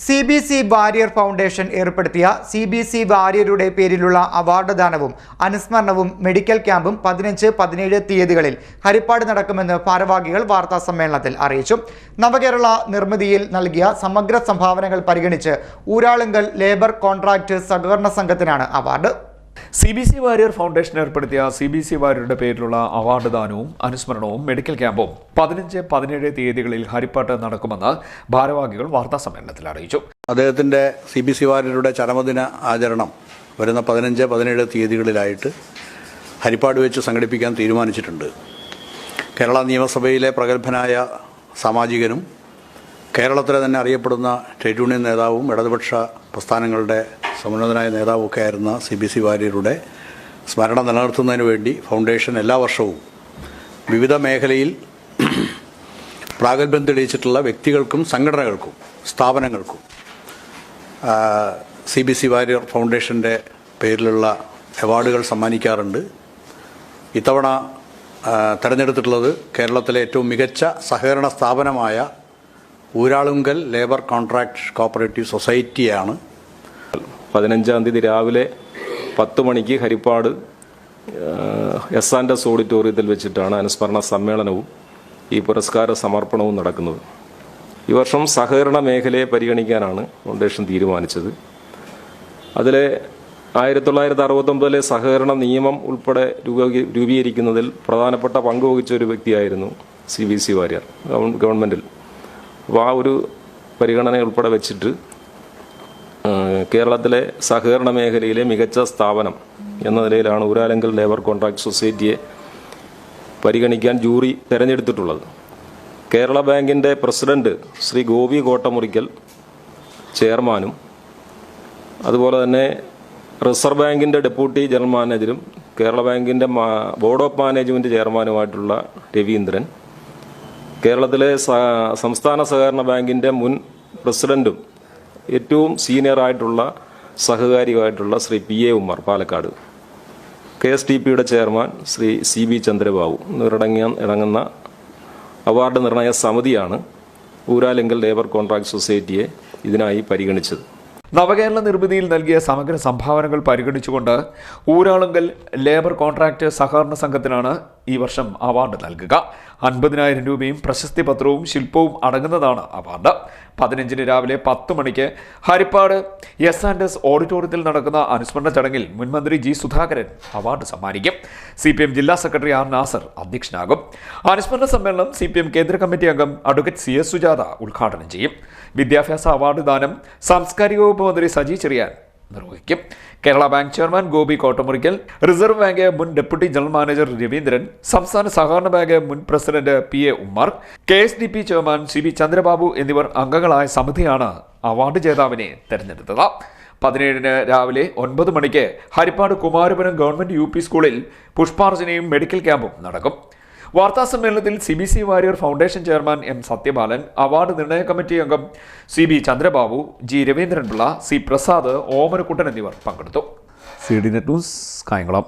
CBC Warrier foundation ഏർപ്പെടുത്തിയ CBC വാരിയരുടെ പേരിലുള്ള award ദാനവും അനുസ്മരണവും medical ക്യാമ്പും 15-17 തീയതികളിൽ ഹരിപ്പാട് നടക്കുമെന്ന് ഭാരവാഹികൾ വാർത്താ സമ്മേളനത്തിൽ അറിയിച്ചു. നവകേരള നിർമ്മിതിയിൽ നൽകിയ സമഗ്ര സംഭാവനകൾ പരിഗണിച്ച് ഊരാളുങ്കൽ ലേബർ കോൺട്രാക്ട് സഹകരണ സംഘത്തിനാണ് അവാർഡ്. CBC വാരിയർ ഫൗണ്ടേഷൻ ഏർപ്പെടുത്തിയ CBC വാരിയറുടെ പേരിലുള്ള അവാർഡ് ദാനവും അനുസ്മരണവും മെഡിക്കൽ ക്യാമ്പും 15-17 തീയതികളിൽ ഹരിപ്പാട്ട് നടക്കുമെന്ന് ഭാരവാഹികൾ വാർത്താ സമ്മേളനത്തിൽ അറിയിച്ചു. അദ്ദേഹത്തിൻ്റെ CBC വാരിയറുടെ ചരമദിന ആചരണം വരുന്ന 15-17 തീയതികളിലായിട്ട് ഹരിപ്പാട് വെച്ച് സംഘടിപ്പിക്കാൻ തീരുമാനിച്ചിട്ടുണ്ട്. കേരള നിയമസഭയിലെ പ്രഗത്ഭനായ സാമാജികനും കേരളത്തിലെ തന്നെ അറിയപ്പെടുന്ന ട്രേഡ് യൂണിയൻ നേതാവും ഇടതുപക്ഷ പ്രസ്ഥാനങ്ങളുടെ സമുന്നതനായ നേതാവൊക്കെ ആയിരുന്ന CBC വാരിയറുടെ സ്മരണ നിലനിർത്തുന്നതിന് വേണ്ടി ഫൗണ്ടേഷൻ എല്ലാ വർഷവും വിവിധ മേഖലയിൽ പ്രാഗൽഭ്യം തെളിയിച്ചിട്ടുള്ള വ്യക്തികൾക്കും സംഘടനകൾക്കും സ്ഥാപനങ്ങൾക്കും CBC വാരിയർ ഫൗണ്ടേഷൻ്റെ പേരിലുള്ള അവാർഡുകൾ സമ്മാനിക്കാറുണ്ട്. ഇത്തവണ തിരഞ്ഞെടുത്തിട്ടുള്ളത് കേരളത്തിലെ ഏറ്റവും മികച്ച സഹകരണ സ്ഥാപനമായ ഊരാളുങ്കൽ ലേബർ കോൺട്രാക്ട് കോപ്പറേറ്റീവ് സൊസൈറ്റിയാണ്. 15-ാം തീയതി രാവിലെ 10 മണിക്ക് ഹരിപ്പാട് S&S ഓഡിറ്റോറിയത്തിൽ വെച്ചിട്ടാണ് അനുസ്മരണ സമ്മേളനവും ഈ പുരസ്കാര സമർപ്പണവും നടക്കുന്നത്. ഈ വർഷം സഹകരണ മേഖലയെ പരിഗണിക്കാനാണ് ഫൗണ്ടേഷൻ തീരുമാനിച്ചത്. അതിലെ 1969 സഹകരണ നിയമം ഉൾപ്പെടെ രൂപീകരിക്കുന്നതിൽ പ്രധാനപ്പെട്ട പങ്കുവഹിച്ച ഒരു വ്യക്തിയായിരുന്നു CBC വാരിയർ ഗവൺമെൻറ്റിൽ. അപ്പോൾ ആ ഒരു പരിഗണന ഉൾപ്പെടെ വെച്ചിട്ട് കേരളത്തിലെ സഹകരണ മേഖലയിലെ മികച്ച സ്ഥാപനം എന്ന നിലയിലാണ് ഊരാളുങ്കൽ ലേബർ കോൺട്രാക്ട് സൊസൈറ്റിയെ പരിഗണിക്കാൻ ജൂറി തിരഞ്ഞെടുത്തിട്ടുള്ളത്. കേരള ബാങ്കിൻ്റെ പ്രസിഡന്റ് ശ്രീ ഗോപി കോട്ടമുറിക്കൽ ചെയർമാനും അതുപോലെ തന്നെ റിസർവ് ബാങ്കിൻ്റെ ഡെപ്യൂട്ടി ജനറൽ മാനേജരും കേരള ബാങ്കിൻ്റെ ബോർഡ് ഓഫ് മാനേജ്മെൻറ്റ് ചെയർമാനുമായിട്ടുള്ള രവീന്ദ്രൻ, കേരളത്തിലെ സംസ്ഥാന സഹകരണ ബാങ്കിൻ്റെ മുൻ പ്രസിഡന്റും ഏറ്റവും സീനിയറായിട്ടുള്ള സഹകാരിയുമായിട്ടുള്ള ശ്രീ PA ഉമ്മർ പാലക്കാട്, KSTPയുടെ ചെയർമാൻ ശ്രീ CB ചന്ദ്രബാബു എന്നിവരടങ്ങുന്ന അവാർഡ് നിർണയ സമിതിയാണ് ഊരാളുങ്കൽ ലേബർ കോൺട്രാക്ട് സൊസൈറ്റിയെ ഇതിനായി പരിഗണിച്ചത്. നവകേരള നിർമ്മിതിയിൽ നൽകിയ സമഗ്ര സംഭാവനകൾ പരിഗണിച്ചുകൊണ്ട് ഊരാളുങ്കൽ ലേബർ കോൺട്രാക്ട് സഹകരണ സംഘത്തിനാണ് ഈ വർഷം അവാർഡ് നൽകുക. 50,000 രൂപയും പ്രശസ്തി പത്രവും ശില്പവും അടങ്ങുന്നതാണ് അവാർഡ്. 15-ന് രാവിലെ 10 മണിക്ക് ഹരിപ്പാട് S&S ഓഡിറ്റോറിയത്തിൽ നടക്കുന്ന അനുസ്മരണ ചടങ്ങിൽ മുൻമന്ത്രി G. സുധാകരൻ അവാർഡ് സമ്മാനിക്കും. CPM ജില്ലാ സെക്രട്ടറി R. നാസർ അധ്യക്ഷനാകും. അനുസ്മരണ സമ്മേളനം CPM കേന്ദ്ര കമ്മിറ്റി അംഗം അഡ്വക്കേറ്റ് CS സുജാത ഉദ്ഘാടനം ചെയ്യും. വിദ്യാഭ്യാസ അവാർഡ് ദാനം സാംസ്കാരിക വകുപ്പ് മന്ത്രി സജി ചെറിയാൻ നിർവഹിക്കും. Kerala bank chairman Gopi Kottamurickal, reserve bank മുൻ ഡെപ്യൂട്ടി ജനറൽ മാനേജർ രവീന്ദ്രൻ, സംസ്ഥാന സഹകരണ ബാങ്ക് മുൻ president PA Ummer, KSDP chairman CB Chandrababu എന്നിവർ അംഗങ്ങളായ സമിതിയാണ് അവാർഡ് ജേതാവിനെ തെരഞ്ഞെടുത്തത്. 17-ന് രാവിലെ 9 മണിക്ക് ഹരിപ്പാട് കുമാരപുരം ഗവൺമെന്റ് UP സ്കൂളിൽ പുഷ്പാർച്ചനയും മെഡിക്കൽ ക്യാമ്പും നടക്കും. വാർത്താ സമ്മേളനത്തിൽ CBC Warrier foundation chairman M. Sathyapalan, award നിർണയ കമ്മിറ്റി അംഗം CB Chandrababu, G. Raveendran Pillai, C. Prasad, Omanakuttan എന്നിവർ പങ്കെടുത്തു. CDNet news Kayamkulam.